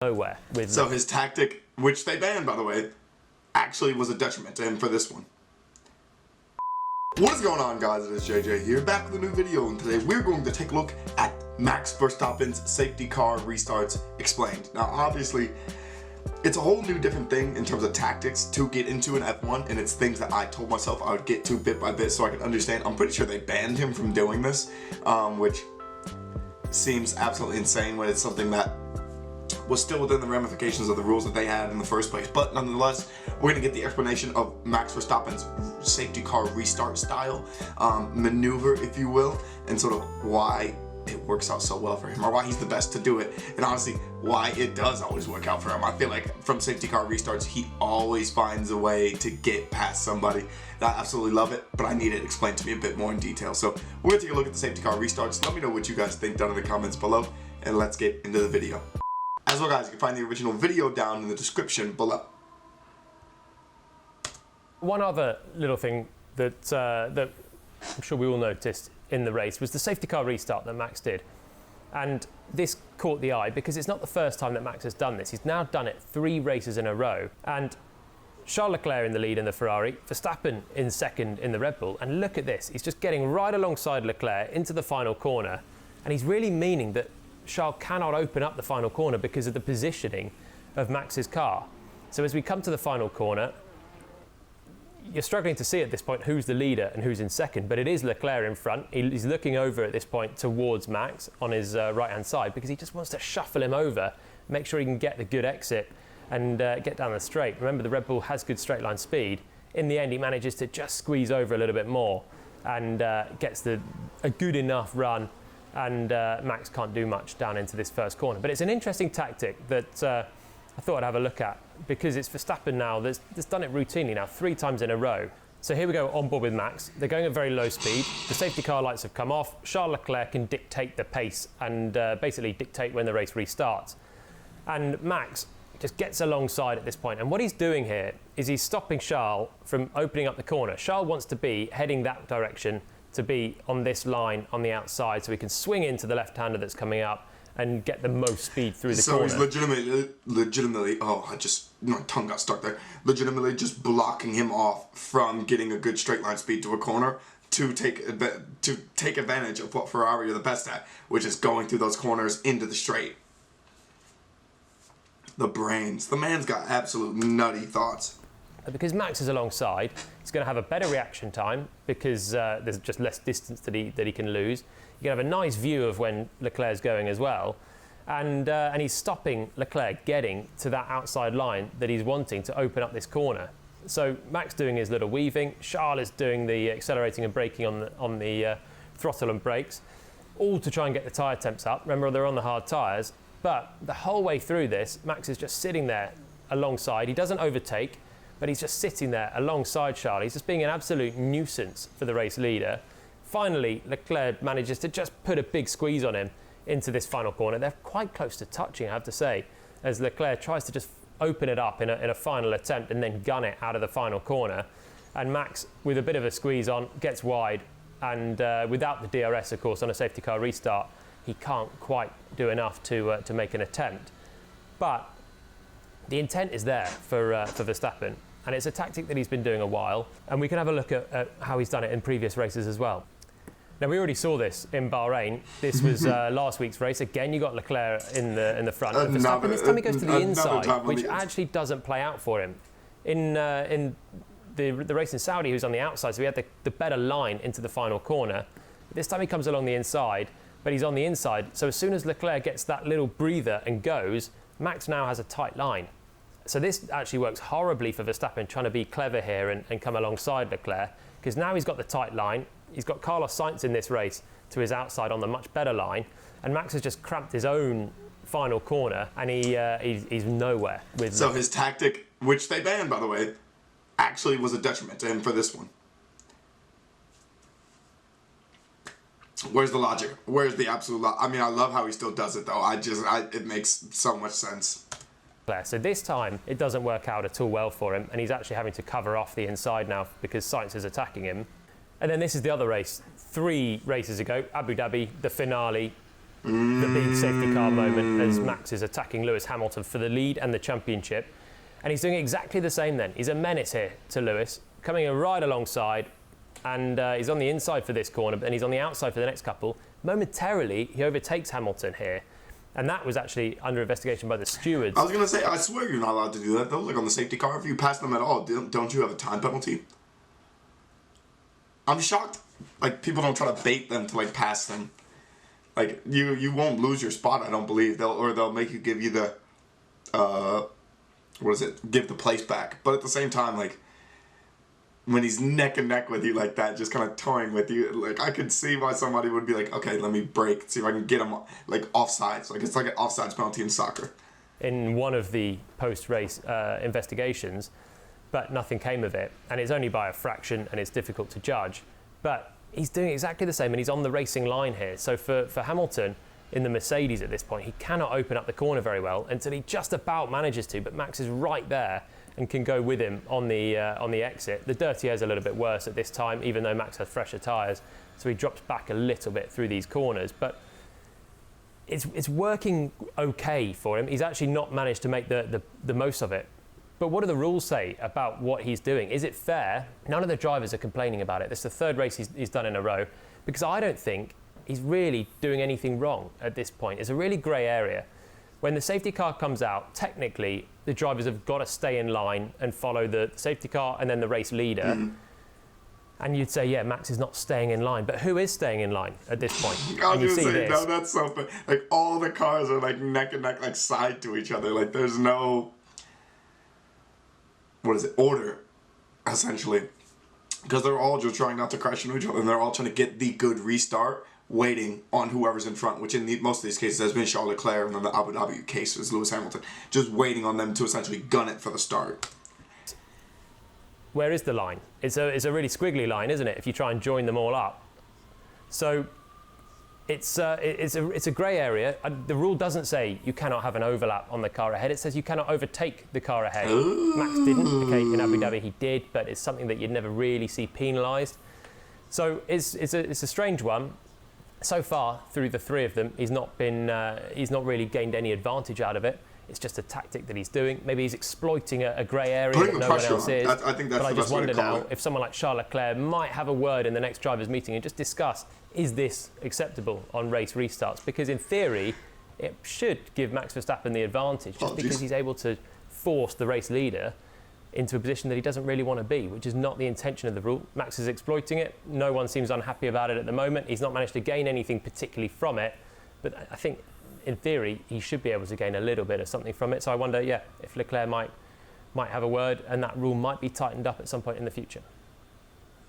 nowhere with. So his tactic, which they banned by the way, actually was a detriment to him for this one. What is going on, guys? It is JJ here, back with a new video, and today we're going to take a look at Max Verstappen's safety car restarts explained. Now obviously, it's a whole new different thing in terms of tactics to get into an F1, and it's things that I told myself I would get to bit by bit so I could understand. I'm pretty sure they banned him from doing this, which seems absolutely insane when it's something that was still within the ramifications of the rules that they had in the first place. But nonetheless, we're going to get the explanation of Max Verstappen's safety car restart style, maneuver, if you will, and sort of why it works out so well for him, or why he's the best to do it, and honestly, why it does always work out for him. I feel like from safety car restarts, he always finds a way to get past somebody. I absolutely love it, but I need it explained to me a bit more in detail. So we're going to take a look at the safety car restarts. Let me know what you guys think down in the comments below, and let's get into the video. As well, guys, you can find the original video down in the description below. One other little thing that I'm sure we all noticed in the race was the safety car restart that Max did. And this caught the eye because it's not the first time that Max has done this. He's now done it 3 races in a row. And Charles Leclerc in the lead in the Ferrari, Verstappen in second in the Red Bull. And look at this, he's just getting right alongside Leclerc into the final corner. And he's really meaning that Charles cannot open up the final corner because of the positioning of Max's car. So as we come to the final corner, you're struggling to see at this point who's the leader and who's in second, but it is Leclerc in front. He's looking over at this point towards Max on his right-hand side because he just wants to shuffle him over, make sure he can get the good exit and get down the straight. Remember, the Red Bull has good straight line speed. In the end, he manages to just squeeze over a little bit more and gets a good enough run, and Max can't do much down into this first corner. But it's an interesting tactic that I thought I'd have a look at, because it's Verstappen now that's done it routinely now 3 times in a row. So here we go on board with Max. They're going at very low speed. The safety car lights have come off. Charles Leclerc can dictate the pace and basically dictate when the race restarts. And Max just gets alongside at this point. And what he's doing here is he's stopping Charles from opening up the corner. Charles wants to be heading that direction, to be on this line on the outside, so he can swing into the left-hander that's coming up and get the most speed through the corner. So he's legitimately, my tongue got stuck there, legitimately just blocking him off from getting a good straight line speed to a corner to take advantage of what Ferrari are the best at, which is going through those corners into the straight. The brains. The man's got absolute nutty thoughts. Because Max is alongside, he's going to have a better reaction time because there's just less distance that he can lose. You can have a nice view of when Leclerc's going as well. And he's stopping Leclerc getting to that outside line that he's wanting to open up this corner. So Max doing his little weaving, Charles is doing the accelerating and braking on the throttle and brakes, all to try and get the tyre temps up. Remember, they're on the hard tyres. But the whole way through this, Max is just sitting there alongside. He doesn't overtake, but he's just sitting there alongside Charles. He's just being an absolute nuisance for the race leader. Finally, Leclerc manages to just put a big squeeze on him into this final corner. They're quite close to touching, I have to say, as Leclerc tries to just open it up in a final attempt and then gun it out of the final corner. And Max, with a bit of a squeeze on, gets wide. And without the DRS, of course, on a safety car restart, he can't quite do enough to make an attempt. But the intent is there for Verstappen. And it's a tactic that he's been doing a while, and we can have a look at how he's done it in previous races as well. Now, we already saw this in Bahrain. This was last week's race. Again, you got Leclerc in the front. Verstappen, this time he goes to the inside, which actually doesn't play out for him. In the race in Saudi, he was on the outside, so he had the better line into the final corner. This time he comes along the inside, but he's on the inside. So as soon as Leclerc gets that little breather and goes, Max now has a tight line. So this actually works horribly for Verstappen, trying to be clever here and come alongside Leclerc, because now he's got the tight line. He's got Carlos Sainz in this race to his outside on the much better line, and Max has just cramped his own final corner, and he's nowhere with. So his tactic, which they banned by the way, actually was a detriment to him for this one. Where's the logic? Where's the absolute logic? I mean, I love how he still does it though. It makes so much sense. So this time it doesn't work out at all well for him, and he's actually having to cover off the inside now because Sainz is attacking him. And then this is the other race. 3 races ago, Abu Dhabi, the finale. the big safety car moment as Max is attacking Lewis Hamilton for the lead and the championship. And he's doing exactly the same then. He's a menace here to Lewis, coming right alongside, and he's on the inside for this corner, and he's on the outside for the next couple. Momentarily, he overtakes Hamilton here. And that was actually under investigation by the stewards. I was going to say, I swear you're not allowed to do that, though. Like on the safety car, if you pass them at all, don't you have a time penalty? I'm shocked. Like, people don't try to bait them to, like, pass them. Like, you won't lose your spot, I don't believe. They'll make you give you the, give the place back. But at the same time, like, when he's neck and neck with you like that, just kind of toying with you, like, I could see why somebody would be like, okay, let me break, see if I can get him, like, offsides. Like, it's like an offsides penalty in soccer. In one of the post-race investigations, but nothing came of it. And it's only by a fraction, and it's difficult to judge. But he's doing exactly the same, and he's on the racing line here. So for Hamilton, in the Mercedes at this point, he cannot open up the corner very well until he just about manages to, but Max is right there and can go with him on the exit. The dirty air is a little bit worse at this time, even though Max has fresher tyres, so he drops back a little bit through these corners. But it's working okay for him. He's actually not managed to make the most of it. But what do the rules say about what he's doing? Is it fair? None of the drivers are complaining about it. This is the third race he's done in a row, because I don't think he's really doing anything wrong at this point. It's a really grey area. When the safety car comes out, technically, the drivers have got to stay in line and follow the safety car and then the race leader. Mm. And you'd say, yeah, Max is not staying in line. But who is staying in line at this point? I was going to say, no, that's something. Like, all the cars are, like, neck and neck, like, side to each other. Like, there's no, order, essentially. Because they're all just trying not to crash into each other. And they're all trying to get the good restart, waiting on whoever's in front, which in most of these cases has been Charles Leclerc, and then the Abu Dhabi case was Lewis Hamilton, just waiting on them to essentially gun it for the start. Where is the line? It's a really squiggly line, isn't it, if you try and join them all up? So it's a grey area. The rule doesn't say you cannot have an overlap on the car ahead. It says you cannot overtake the car ahead. Ooh. Max didn't. Okay, in Abu Dhabi he did, but it's something that you'd never really see penalised. So it's a strange one. So far, through the three of them, he's not really gained any advantage out of it. It's just a tactic that he's doing. Maybe he's exploiting a grey area that no one else is. I think that's but I just wonder now it. if someone like Charles Leclerc might have a word in the next drivers' meeting and just discuss, is this acceptable on race restarts? Because in theory, it should give Max Verstappen the advantage, just because he's able to force the race leader into a position that he doesn't really want to be, which is not the intention of the rule. Max is exploiting it. No one seems unhappy about it at the moment. He's not managed to gain anything particularly from it, but I think in theory he should be able to gain a little bit of something from it. So I wonder, if Leclerc might have a word, and that rule might be tightened up at some point in the future.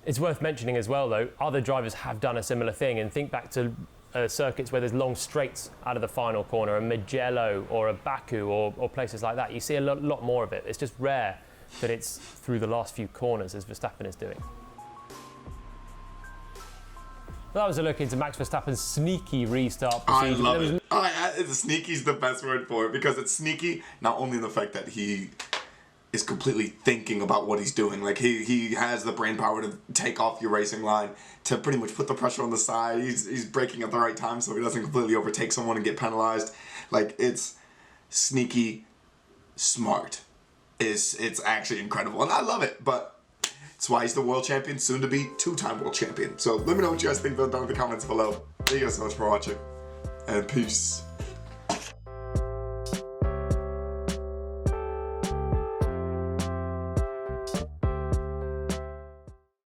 It's worth mentioning as well, though, other drivers have done a similar thing, and think back to circuits where there's long straights out of the final corner, a Mugello or a Baku or places like that. You see a lot more of it. It's just rare that it's through the last few corners, as Verstappen is doing. Well, that was a look into Max Verstappen's sneaky restart procedure. I love it. Sneaky's the best word for it, because it's sneaky not only in the fact that he is completely thinking about what he's doing. Like, he has the brain power to take off your racing line, to pretty much put the pressure on the side. He's braking at the right time so he doesn't completely overtake someone and get penalized. Like, it's sneaky smart. It's actually incredible, and I love it. But it's why he's the world champion, soon to be two-time world champion. So let me know what you guys think down in the comments below. Thank you guys so much for watching, and peace.